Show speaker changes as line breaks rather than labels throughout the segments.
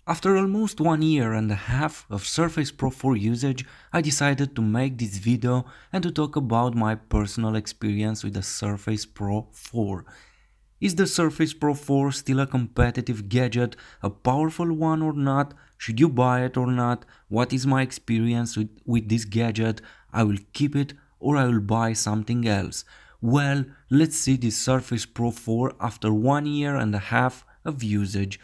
After almost 1 year and a half of Surface Pro 4 usage, I decided to make this video and to talk about my personal experience with the Surface Pro 4. Is the Surface Pro 4 still a competitive gadget, a powerful one or not? Should you buy it or not? What is my experience with this gadget? I will keep it or I will buy something else. Well, let's see the Surface Pro 4 after 1 year and a half of usage.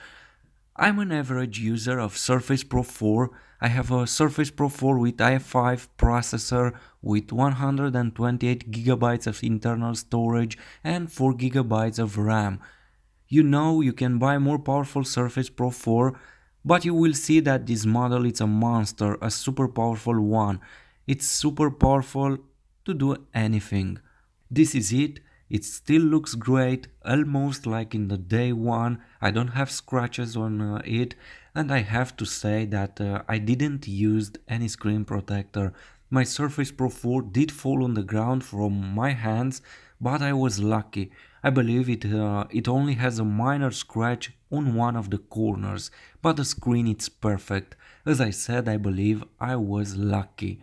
I'm an average user of Surface Pro 4. I have a Surface Pro 4 with i5 processor with 128 GB of internal storage and 4 GB of RAM. You know you can buy more powerful Surface Pro 4, but you will see that this model is a monster, a super powerful one. It's super powerful to do anything. This is it. It still looks great, almost like in the day one. I don't have scratches on it, and I have to say that I didn't use any screen protector. My Surface Pro 4 did fall on the ground from my hands, but I was lucky. I believe it only has a minor scratch on one of the corners, but the screen is perfect. As I said, I believe I was lucky.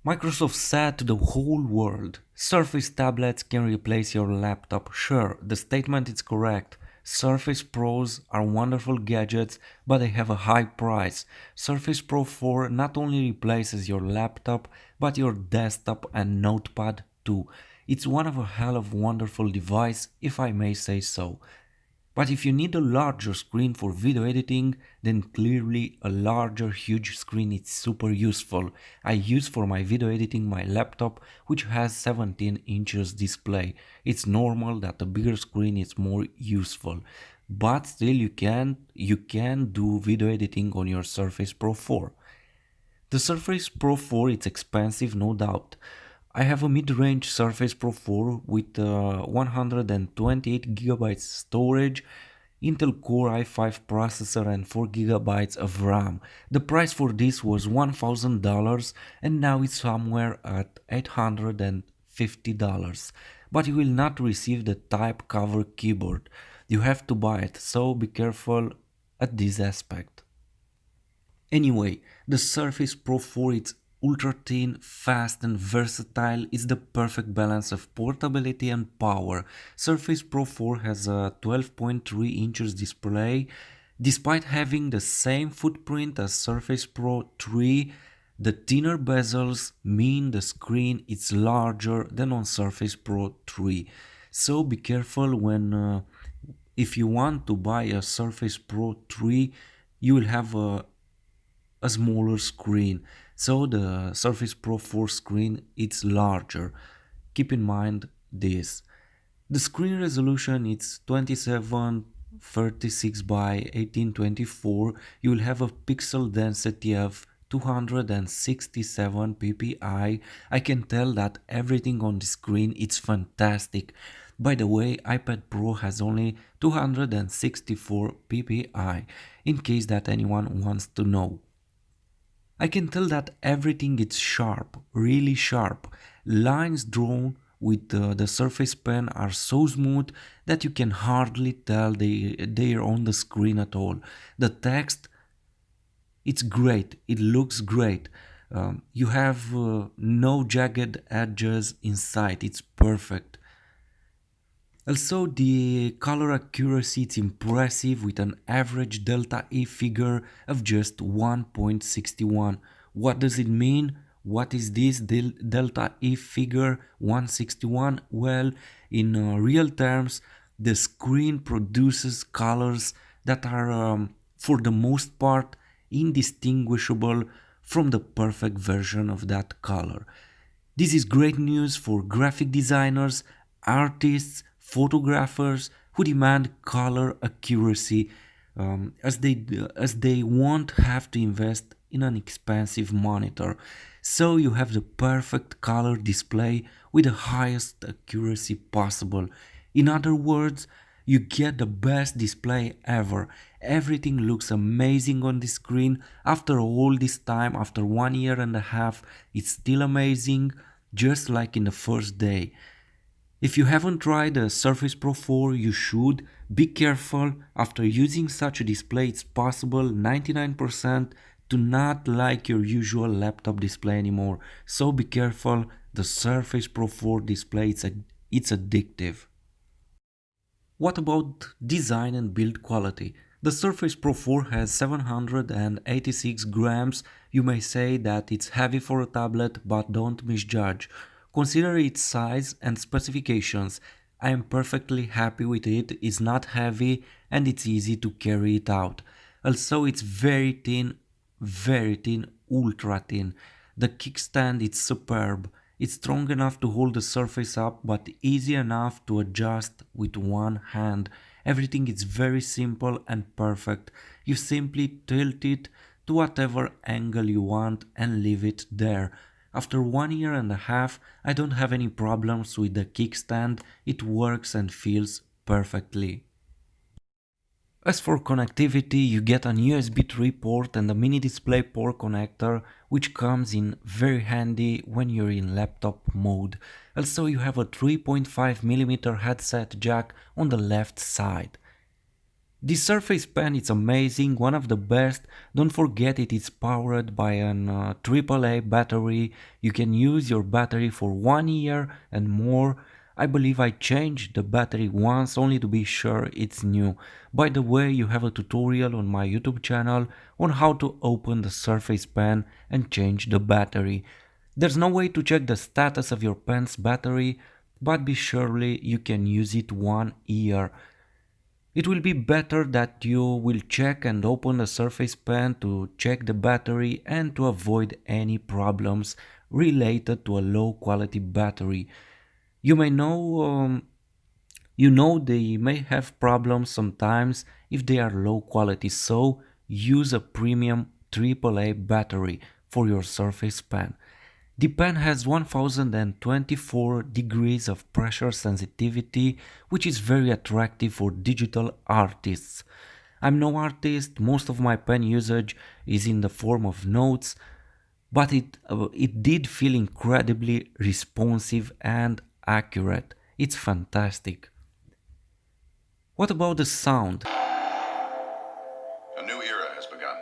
Microsoft said to the whole world, Surface tablets can replace your laptop. Sure, the statement is correct. Surface Pros are wonderful gadgets, but they have a high price. Surface Pro 4 not only replaces your laptop, but your desktop and notepad too. It's one of a hell of wonderful device, if I may say so. But if you need a larger screen for video editing, then clearly a larger huge screen is super useful. I use for my video editing my laptop, which has 17 inches display. It's normal that a bigger screen is more useful. But still you can do video editing on your Surface Pro 4. The Surface Pro 4 is expensive, no doubt. I have a mid-range Surface Pro 4 with 128 GB storage, Intel Core i5 processor and 4 GB of RAM. The price for this was $1,000 and now it's somewhere at $850. But you will not receive the type cover keyboard. You have to buy it, so be careful at this aspect. Anyway, the Surface Pro 4 is ultra thin, fast and versatile. It's the perfect balance of portability and power. Surface Pro 4 has a 12.3 inches display. Despite having the same footprint as Surface Pro 3, the thinner bezels mean the screen is larger than on Surface Pro 3. So be careful when if you want to buy a Surface Pro 3, you will have a smaller screen. So the Surface Pro 4 screen is larger. Keep in mind this. The screen resolution is 2736 by 1824. You will have a pixel density of 267 ppi. I can tell that everything on the screen is fantastic. By the way, iPad Pro has only 264 ppi, in case that anyone wants to know. I can tell that everything is sharp, really sharp. Lines drawn with the Surface Pen are so smooth that you can hardly tell they're on the screen at all. The text, it's great, it looks great. You have no jagged edges inside, it's perfect. Also, the color accuracy is impressive with an average delta E figure of just 1.61. What does it mean? What is this delta E figure 161? Well, in real terms, the screen produces colors that are, for the most part, indistinguishable from the perfect version of that color. This is great news for graphic designers, artists, photographers who demand color accuracy, as they won't have to invest in an expensive monitor. So you have the perfect color display with the highest accuracy possible. In other words, you get the best display ever. Everything looks amazing on the screen. After all this time, after 1 year and a half, it's still amazing, just like in the first day. If you haven't tried the Surface Pro 4, you should, Be careful, after using such a display it's possible 99% to not like your usual laptop display anymore. So be careful, the Surface Pro 4 display it's addictive. What about design and build quality? The Surface Pro 4 has 786 grams. You may say that it's heavy for a tablet, but don't misjudge. Consider its size and specifications. I am perfectly happy with it, it's not heavy and it's easy to carry it out. Also it's very thin, ultra thin. The kickstand is superb. It's strong enough to hold the surface up but easy enough to adjust with one hand. Everything is very simple and perfect. You simply tilt it to whatever angle you want and leave it there. After 1 year and a half, I don't have any problems with the kickstand. It works and feels perfectly. As for connectivity, you get an USB 3 port and a mini display port connector, which comes in very handy when you're in laptop mode. Also you have a 3.5mm headset jack on the left side. This Surface Pen is amazing, one of the best. Don't forget it is powered by an AAA battery. You can use your battery for 1 year and more. I believe I changed the battery once only to be sure it's new. By the way, you have a tutorial on my YouTube channel on how to open the Surface Pen and change the battery. There's no way to check the status of your pen's battery, but be surely you can use it 1 year. It will be better that you will check and open the Surface Pen to check the battery and to avoid any problems related to a low quality battery. You may know, they may have problems sometimes if they are low quality, so use a premium AAA battery for your Surface Pen. The pen has 1024 degrees of pressure sensitivity, which is very attractive for digital artists. I'm no artist, most of my pen usage is in the form of notes, but it did feel incredibly responsive and accurate. It's fantastic. What about the sound?
A new era has begun.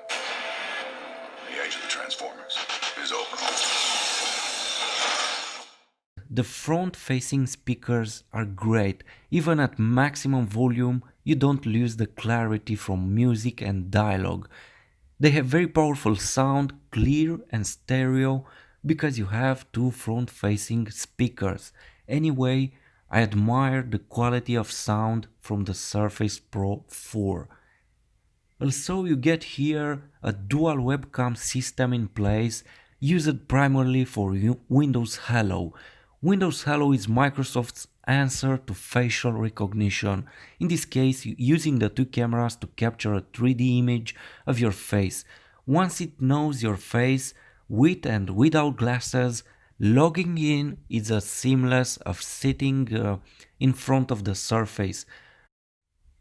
The age of the Transformers is over.
The front-facing speakers are great. Even at maximum volume, you don't lose the clarity from music and dialogue. They have very powerful sound, clear and stereo, because you have two front-facing speakers. Anyway, I admire the quality of sound from the Surface Pro 4. Also, you get here a dual webcam system in place, used primarily for Windows Hello. Windows Hello is Microsoft's answer to facial recognition, in this case using the two cameras to capture a 3D image of your face. Once it knows your face, with and without glasses, logging in is as seamless as sitting in front of the Surface.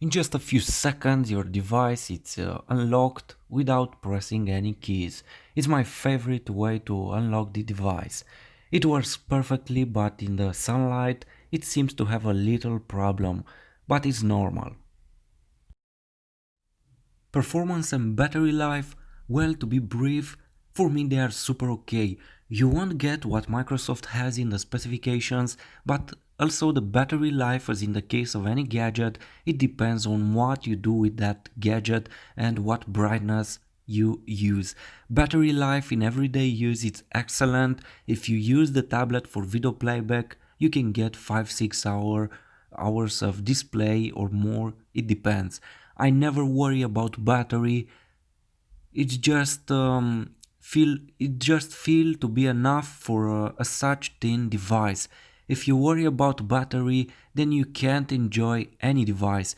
In just a few seconds your device is unlocked without pressing any keys. It's my favorite way to unlock the device. It works perfectly, but in the sunlight it seems to have a little problem, but it's normal. Performance and battery life, well, to be brief, for me they are super okay. You won't get what Microsoft has in the specifications, but also the battery life, as in the case of any gadget, it depends on what you do with that gadget and what brightness you use. Battery life in everyday use is excellent. If you use the tablet for video playback, you can get 5-6 hours of display or more, it depends. I never worry about battery. It's just feel to be enough for a such thin device. If you worry about battery, then you can't enjoy any device.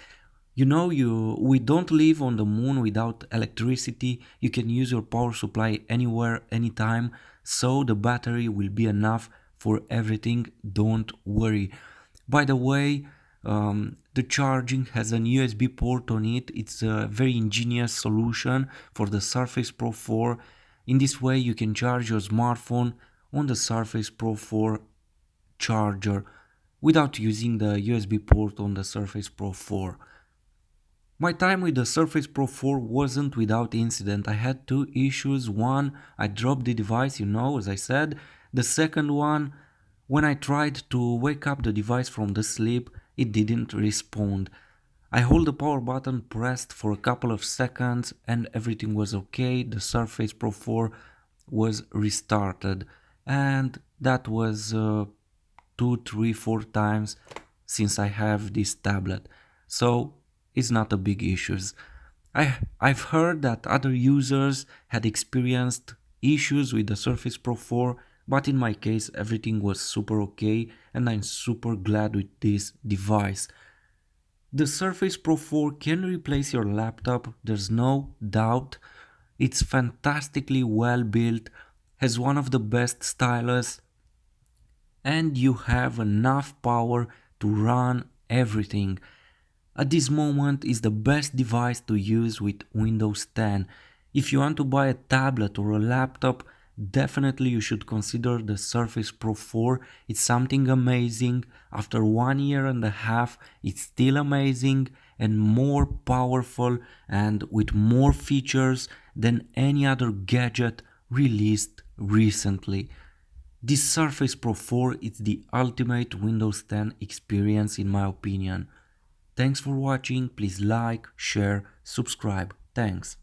We don't live on the moon without electricity. You can use your power supply anywhere, anytime, so the battery will be enough for everything, don't worry. By the way, the charging has an USB port on it. It's a very ingenious solution for the Surface Pro 4. In this way you can charge your smartphone on the Surface Pro 4 charger without using the USB port on the Surface Pro 4. My time with the Surface Pro 4 wasn't without incident. I had two issues. One, I dropped the device, as I said. The second one, when I tried to wake up the device from the sleep, it didn't respond. I hold the power button pressed for a couple of seconds and everything was okay. The Surface Pro 4 was restarted, and that was two, three, four times since I have this tablet. So it's not a big issue. I've heard that other users had experienced issues with the Surface Pro 4, but in my case everything was super okay and I'm super glad with this device. The Surface Pro 4 can replace your laptop, there's no doubt. It's fantastically well built, has one of the best stylus, and you have enough power to run everything. At this moment is the best device to use with Windows 10. If you want to buy a tablet or a laptop, definitely you should consider the Surface Pro 4. It's something amazing. After 1 year and a half, it's still amazing and more powerful and with more features than any other gadget released recently. This Surface Pro 4 is the ultimate Windows 10 experience in my opinion. Thanks for watching, please like, share, subscribe. Thanks.